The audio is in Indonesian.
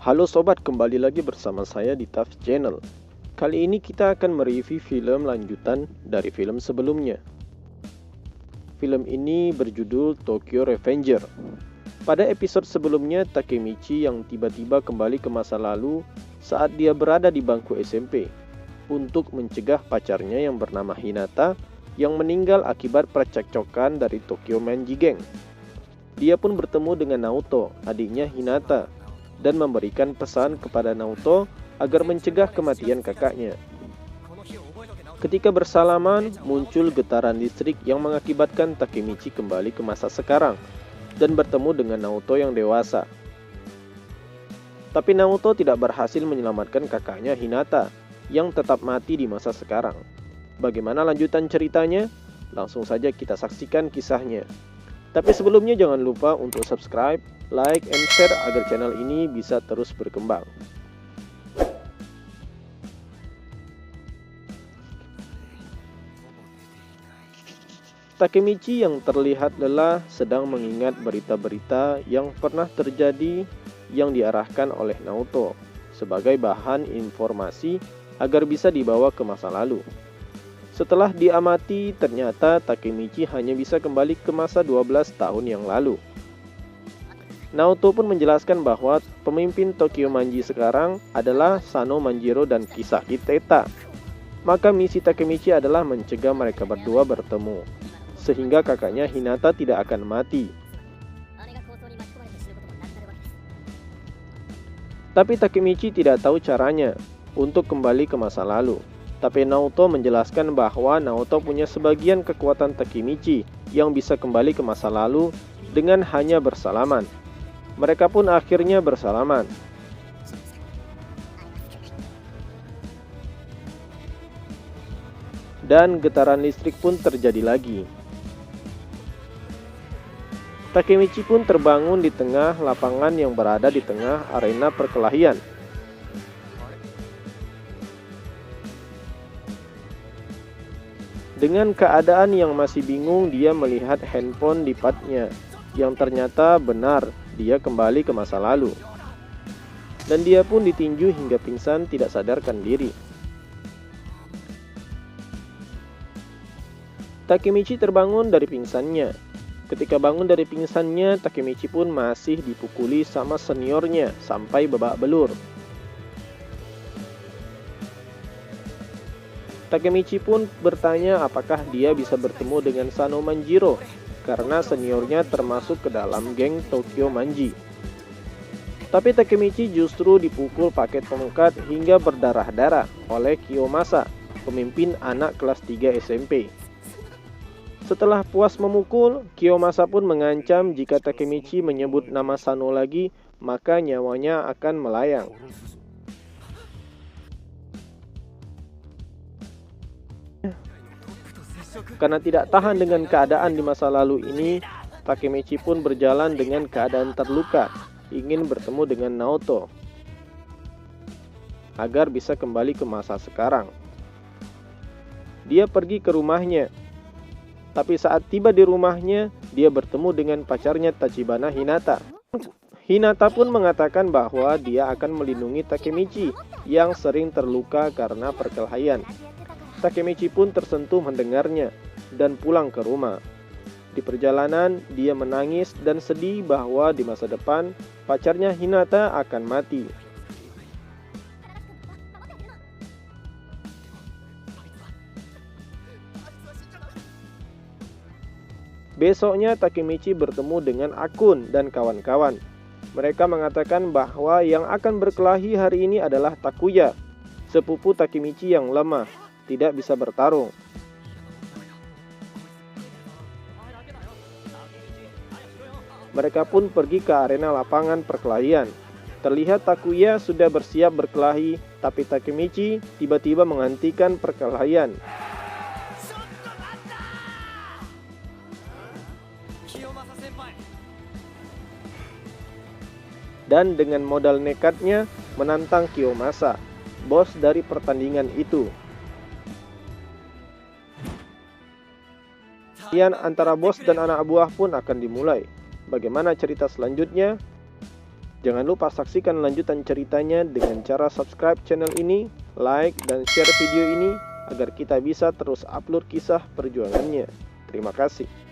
Halo sobat, kembali lagi bersama saya di TAF Channel. Kali ini kita akan mereview film lanjutan dari film sebelumnya. Film ini berjudul Tokyo Revenger. Pada episode sebelumnya, Takemichi yang tiba-tiba kembali ke masa lalu saat dia berada di bangku SMP untuk mencegah pacarnya yang bernama Hinata yang meninggal akibat percekcokan dari Tokyo Manji Gang. Dia pun bertemu dengan Naoto, adiknya Hinata, dan memberikan pesan kepada Naoto agar mencegah kematian kakaknya. Ketika bersalaman, muncul getaran listrik yang mengakibatkan Takemichi kembali ke masa sekarang dan bertemu dengan Naoto yang dewasa. Tapi Naoto tidak berhasil menyelamatkan kakaknya Hinata yang tetap mati di masa sekarang. Bagaimana lanjutan ceritanya? Langsung saja kita saksikan kisahnya. Tapi sebelumnya jangan lupa untuk subscribe, like, and share agar channel ini bisa terus berkembang. Takemichi yang terlihat lelah sedang mengingat berita-berita yang pernah terjadi yang diarahkan oleh Naoto sebagai bahan informasi agar bisa dibawa ke masa lalu. Setelah diamati, ternyata Takemichi hanya bisa kembali ke masa 12 tahun yang lalu. Naoto pun menjelaskan bahwa pemimpin Tokyo Manji sekarang adalah Sano Manjiro dan Kisaki Teta. Maka misi Takemichi adalah mencegah mereka berdua bertemu, sehingga kakaknya Hinata tidak akan mati. Tapi Takemichi tidak tahu caranya untuk kembali ke masa lalu. Tapi Naoto menjelaskan bahwa Naoto punya sebagian kekuatan Takemichi yang bisa kembali ke masa lalu dengan hanya bersalaman. Mereka pun akhirnya bersalaman. Dan getaran listrik pun terjadi lagi. Takemichi pun terbangun di tengah lapangan yang berada di tengah arena perkelahian. Dengan keadaan yang masih bingung, dia melihat handphone lipatnya yang ternyata benar dia kembali ke masa lalu. Dan dia pun ditinju hingga pingsan tidak sadarkan diri. Takemichi terbangun dari pingsannya. Ketika bangun dari pingsannya, Takemichi pun masih dipukuli sama seniornya sampai babak belur. Takemichi pun bertanya apakah dia bisa bertemu dengan Sano Manjiro karena seniornya termasuk ke dalam geng Tokyo Manji. Tapi Takemichi justru dipukul pakai tongkat hingga berdarah-darah oleh Kiyomasa, pemimpin anak kelas 3 SMP. Setelah puas memukul, Kiyomasa pun mengancam jika Takemichi menyebut nama Sano lagi, maka nyawanya akan melayang. Karena tidak tahan dengan keadaan di masa lalu ini, Takemichi pun berjalan dengan keadaan terluka, ingin bertemu dengan Naoto agar bisa kembali ke masa sekarang. Dia pergi ke rumahnya, tapi saat tiba di rumahnya, dia bertemu dengan pacarnya Tachibana Hinata. Hinata pun mengatakan bahwa dia akan melindungi Takemichi yang sering terluka karena perkelahian. Takemichi pun tersentuh mendengarnya dan pulang ke rumah. Di perjalanan, dia menangis dan sedih bahwa di masa depan pacarnya Hinata akan mati. Besoknya Takemichi bertemu dengan Akun dan kawan-kawan. Mereka mengatakan bahwa yang akan berkelahi hari ini adalah Takuya, sepupu Takemichi yang lemah, tidak bisa bertarung. Mereka pun pergi ke arena lapangan perkelahian. Terlihat Takuya sudah bersiap berkelahi, tapi Takemichi tiba-tiba menghentikan perkelahian. Dan dengan modal nekatnya menantang Kiyomasa, bos dari pertandingan itu. Perkelahian antara bos dan anak buah pun akan dimulai. Bagaimana cerita selanjutnya? Jangan lupa saksikan lanjutan ceritanya dengan cara subscribe channel ini, like, dan share video ini agar kita bisa terus upload kisah perjuangannya. Terima kasih.